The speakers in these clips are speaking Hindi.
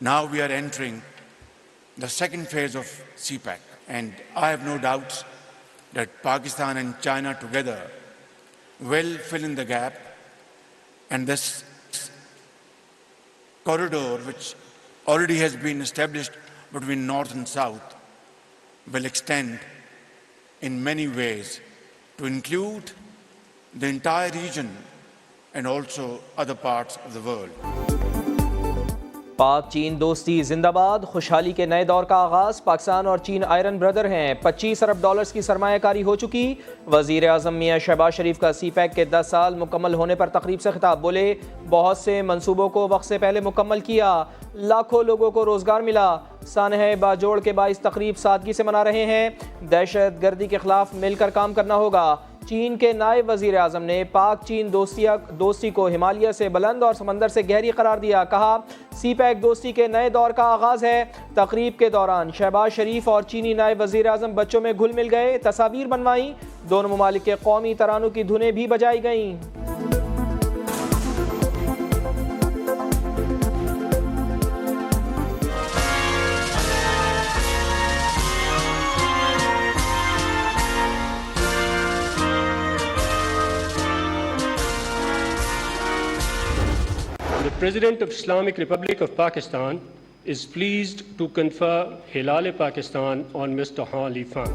Now we are entering the second phase of CPEC, and I have no doubts that Pakistan and China together will fill in the gap, and this corridor, which already has been established between North and South, will extend in many ways to include the entire region and also other parts of the world. पाक चीन दोस्ती जिंदाबाद, खुशहाली के नए दौर का आगाज़। पाकिस्तान और चीन आयरन ब्रदर हैं। 25 अरब डॉलर्स की सरमायाकारी हो चुकी। वज़ीर आज़म मियां शहबाज शरीफ का CPEC के 10 साल मुकम्मल होने पर तकरीब से खिताब। बोले, बहुत से मंसूबों को वक्त से पहले मुकम्मल किया, लाखों लोगों को रोज़गार मिला। सानहे बाजोड़ के बाइस तकरीब सादगी से मना रहे हैं। दहशत गर्दी के खिलाफ मिलकर काम करना होगा। चीन के नायब वज़ीर आज़म ने पाक चीन दोस्ती को हिमालय से बुलंद और समंदर से गहरी करार दिया। कहा, CPEC दोस्ती के नए दौर का आगाज़ है। तकरीब के दौरान शहबाज शरीफ और चीनी नायब वज़ीर आज़म बच्चों में घुल मिल गए, तस्वीर बनवाई। दोनों ममालिक के कौमी तरानों की धुनें भी बजाई गईं। The President of Islamic Republic of Pakistan is pleased to confer Hilal-e-Pakistan on Mr. Han Lifan.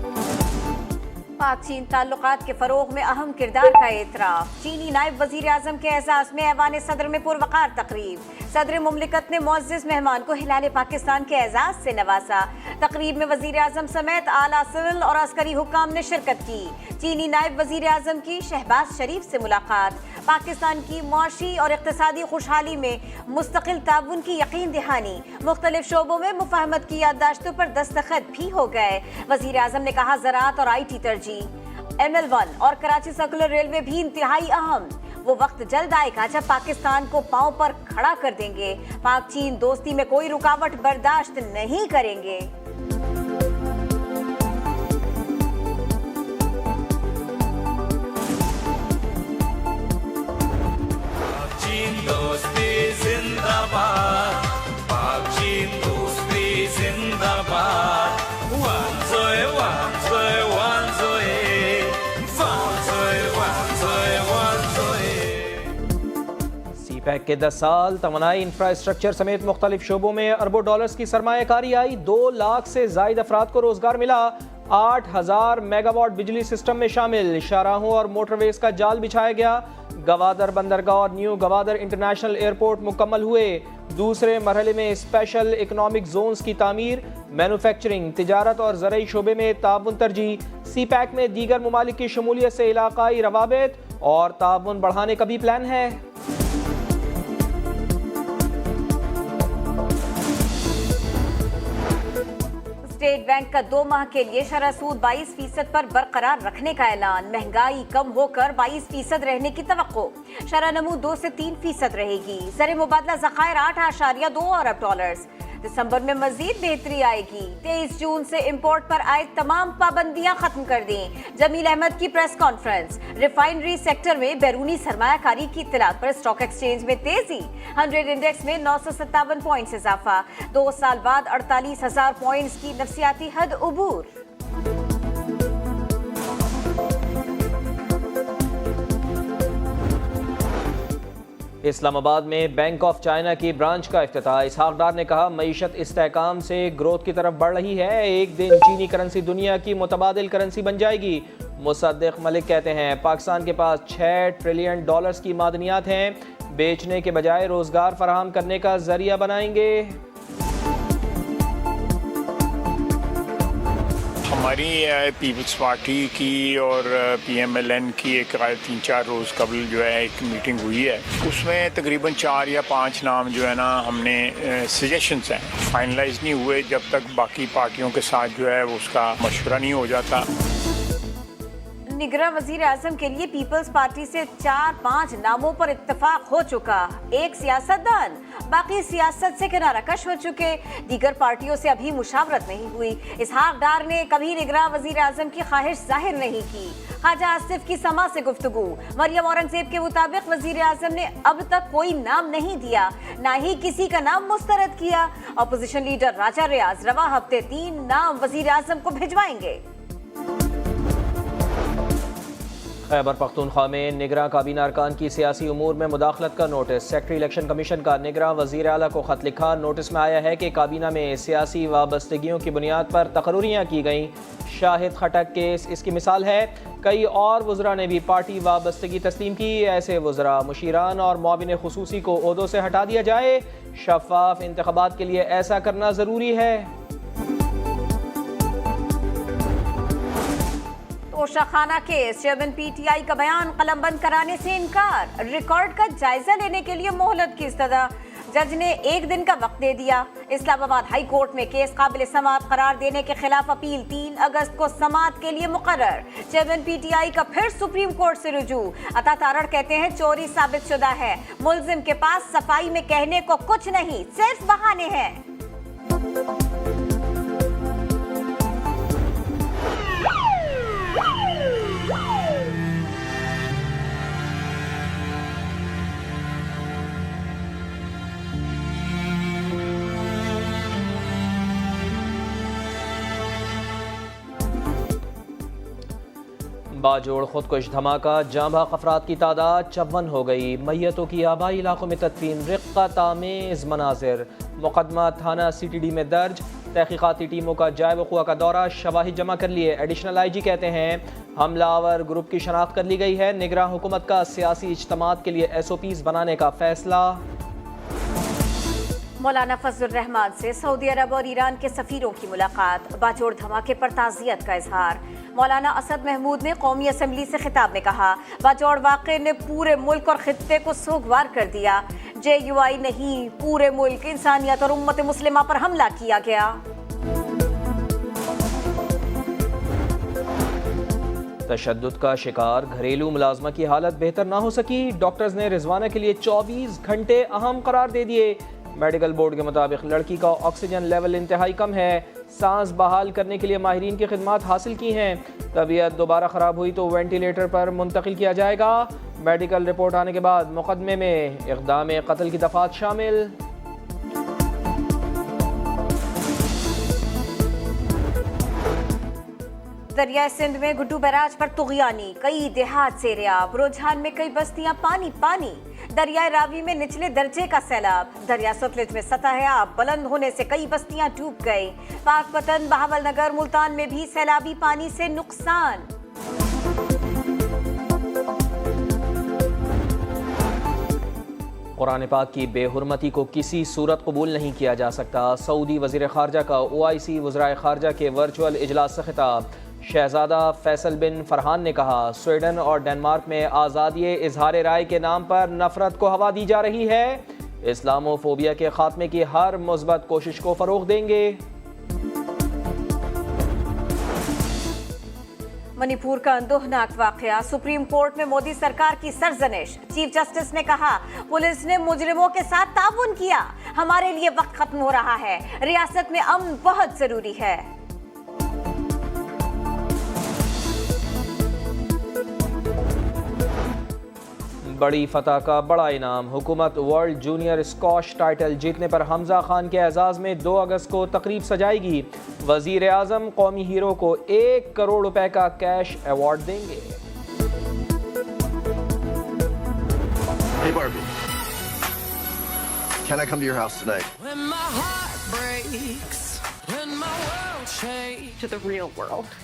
पाक चीन ताल्लुकात के फरोग में अहम किरदार का एतराफ़। चीनी नायब वज़ीर आज़म के एजाज़ में ऐवान सदर में पुरवकार तकरीब। सदर मुमलिकत ने मुअज़्ज़िज़ मेहमान को हिलाल पाकिस्तान के एजाज़ से नवाजा। तकरीब में वज़ीर आज़म समेत आला सिविल और अस्करी हुक्काम ने शिरकत की। चीनी नायब वज़ीर आज़म की शहबाज शरीफ से मुलाकात। पाकिस्तान की मुआशी और इक़्तिसादी खुशहाली में मुस्तकिल ताउन की यकीन दहानी। मुख्तलिफ शोबों में मुफाहमत की याददाश्तों पर दस्तखत भी हो गए। वज़ीर आज़म ने कहा, ज़राअत और IT तरजीह, ML1 और कराची सर्कुलर रेलवे भी इंतहाई अहम। वो वक्त जल्द आएगा जब पाकिस्तान को पांव पर खड़ा कर देंगे। पाक चीन दोस्ती में कोई रुकावट बर्दाश्त नहीं करेंगे। चीन दोस्ती जिंदाबाद, पाक चीन दोस्ती जिंदाबाद। CPEC के 10 साल, तवानाई इंफ्रास्ट्रक्चर समेत मुख्तलिफ शोबों में अरबों डॉलर्स की सरमायाकारी आई। 2 लाख से जायद अफराद को रोजगार मिला। 8000 मेगावाट बिजली सिस्टम में शामिल। शाहराहों और मोटरवेज का जाल बिछाया गया। गवादर बंदरगाह और न्यू गवादर इंटरनेशनल एयरपोर्ट मुकम्मल हुए। दूसरे मरहले में स्पेशल इकनॉमिक जोन्स की तामीर। मैन्युफैक्चरिंग, तिजारत और ज़राई शोबे में ताउन तरजीह। CPEC में दीगर ममालिक की शमूलियत से इलाकाई रवाबित और ताउन बढ़ाने का भी प्लान है। स्टेट बैंक का 2 माह के लिए शरह सूद 22% पर बरकरार रखने का ऐलान। महंगाई कम होकर 22% रहने की तवक्को। शरह नमू 2 से 3% रहेगी। ज़र मुबादला ज़खायर 8.2 अरब डॉलर्स। दिसंबर में मजीद बेहतरी आएगी। 23 जून से इंपोर्ट पर आए तमाम पाबंदियां खत्म कर दी। जमील अहमद की प्रेस कॉन्फ्रेंस। रिफाइनरी सेक्टर में बैरूनी सरमायाकारी की इत्तलात पर स्टॉक एक्सचेंज में तेजी। 100 इंडेक्स में 957 पॉइंट्स इजाफा। 2 साल बाद 48,000 पॉइंट्स की नफसियाती हद उबूर। इस्लामाबाद में बैंक ऑफ चाइना की ब्रांच का इफ्तिताह। इसहाक डार ने कहा, मईशत इस्तेहकाम से ग्रोथ की तरफ बढ़ रही है। एक दिन चीनी करेंसी दुनिया की मुतबादिल करेंसी बन जाएगी। मुसद्दिक मलिक कहते हैं, पाकिस्तान के पास 6 ट्रिलियन डॉलर्स की मादनियात हैं। बेचने के बजाय रोजगार फराहम करने का जरिया बनाएंगे। हमारी पीपल्स पार्टी की और PMLN की एक 3-4 रोज़ कबल जो है एक मीटिंग हुई है। उसमें तकरीबन 4 या 5 नाम जो है ना हमने सजेशंस हैं, फाइनलाइज नहीं हुए जब तक बाकी पार्टियों के साथ जो है उसका मशवरा नहीं हो जाता। निगरां वजीर आजम के लिए पीपल्स पार्टी से 4-5 नामों पर इत्तेफाक हो चुका। एक सियासतदान, बाकी सियासत से किनारा कश हो चुके। दीगर पार्टियों से अभी मुशावरत नहीं हुई। इसहाक डार ने कभी निगरां वजीर आजम की ख्वाहिश जाहिर नहीं की। ख्वाजा आसिफ की समा से गुफ्तगू। मरियम औरंगजेब के मुताबिक वजीर आजम ने अब तक कोई नाम नहीं दिया, ना ही किसी का नाम मुस्तरद किया। अपोजिशन लीडर राजा रियाज रवा हफ्ते 3 नाम वजीर आजम को भिजवाएंगे। खैबर पख्तूनख्वा में निगरां काबीना अरकान की सियासी उमूर में मुदाखलत का नोटिस। सेक्रेटरी इलेक्शन कमीशन का निगरां वजीर आला को खत लिखा। नोटिस में आया है कि काबीना में सियासी वाबस्तगियों की बुनियाद पर तकर्रियाँ की गईं। शाहिद खटक केस इसकी मिसाल है। कई और वज़रा ने भी पार्टी वाबस्तगी तस्लीम की। ऐसे वज़रा, मुशीरान और मुआविन खुसूसी को ओहदों से हटा दिया जाए। शफाफ इंतखाबात के लिए ऐसा करना ज़रूरी है। तोशाखाना केस, चेयरमैन पीटीआई का बयान कलमबंद कराने से इनकार। रिकॉर्ड का जायजा लेने के लिए मोहलत की इस्तदा। जज ने 1 दिन का वक्त दे दिया। इस्लामाबाद हाई कोर्ट में केस काबिल समाअत करार देने के खिलाफ अपील 3 अगस्त को समाअत के लिए मुकर्रर। चेयरमैन पीटीआई का फिर सुप्रीम कोर्ट से रुजू। अता तारड़ कहते हैं चोरी साबित शुदा है। मुलजिम के पास सफाई में कहने को कुछ नहीं, सिर्फ बहाने हैं। बाजोड़ खुदकुश धमाका, जाँ बाख अफराद की तादाद 54 हो गई। मैयतों की आबाई इलाकों में तदफीन, रिक्कत आमेज़ मनाजिर। मुकदमा थाना CTD में दर्ज। तहकीकाती टीमों का जाए वक़ुआ का दौरा, शवाहिद जमा कर लिए। एडिशनल IG कहते हैं हमलावर ग्रुप की शनाख्त कर ली गई है। निगरां हुकूमत का सियासी इज्तिमात के लिए SOPs बनाने का फैसला। मौलाना फजलुर रहमान से सऊदी अरब और ईरान के सफीरों की मुलाकात। बाजोड़ धमाके पर ताज़ियत का इजहार। मौलाना असद महमूद ने कौमी असम्बली से खिताब में कहा, बाजोड़ वाक़े ने पूरे मुल्क और खित्ते को सोगवार कर दिया। JUI नहीं, पूरे मुल्क, इंसानियत और उम्मत मुस्लिमा पर हमला किया गया। तशद्दुद का शिकार घरेलू मुलाजमा की हालत बेहतर ना हो सकी। डॉक्टर्स ने रिजवाना के लिए 24 घंटे अहम करार दे दिए। मेडिकल बोर्ड के मुताबिक लड़की का ऑक्सीजन लेवल इंतहाई कम है। सांस बहाल करने के लिए माहिरीन की खिदमात हासिल की हैं। तबीयत दोबारा ख़राब हुई तो वेंटिलेटर पर मुंतकिल किया जाएगा। मेडिकल रिपोर्ट आने के बाद मुकदमे में इक़दाम कत्ल की दफ़ात शामिल। दरिया सिंध में गुड्डू बैराज पर तुग़यानी, कई देहात से रियाब। रुझान में कई बस्तियां पानी पानी। दरियाए रावी में निचले दर्जे का सैलाब। दरिया सतलुज में सतह आब बुलंद होने से कई बस्तियां डूब गई। पाकपतन, बहावल नगर, मुल्तान में भी सैलाबी पानी से नुकसान। कुरान पाक की बेहुरमती को किसी सूरत कबूल नहीं किया जा सकता। सऊदी वज़ीर ख़ारजा का OIC वज़राए ख़ारजा के वर्चुअल इजलास से खिताब। शहजादा फैसल बिन फरहान ने कहा, स्वीडन और डेनमार्क में आज़ादी इजहार राय के नाम पर नफरत को हवा दी जा रही है। इस्लामोफोबिया के खात्मे की हर मुस्बत कोशिश को फ़रोग़ देंगे। मणिपुर का अंदोहनाक वाकया, सुप्रीम कोर्ट में मोदी सरकार की सरजनिश। चीफ जस्टिस ने कहा, पुलिस ने मुजरिमों के साथ ताउन किया। हमारे लिए वक्त खत्म हो रहा है। रियासत में अमन बहुत जरूरी है। बड़ी फतह का बड़ा इनाम। हुकूमत वर्ल्ड जूनियर स्क्वॉश टाइटल जीतने पर हमजा खान के एजाज़ में 2 अगस्त को तकरीब सजाएगी। वज़ीर आज़म कौमी हीरो को 1 करोड़ रुपए का कैश अवार्ड देंगे। Hey Barbie, can I come to your house tonight? When my heart breaks, when my world shakes to the real world.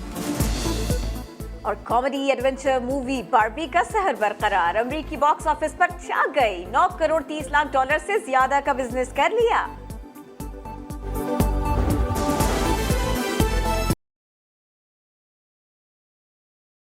और कॉमेडी एडवेंचर मूवी बार्बी का सहर बरकरार। अमेरिकी बॉक्स ऑफिस पर छा गई। $9 करोड़ 30 लाख से ज्यादा का बिजनेस कर लिया।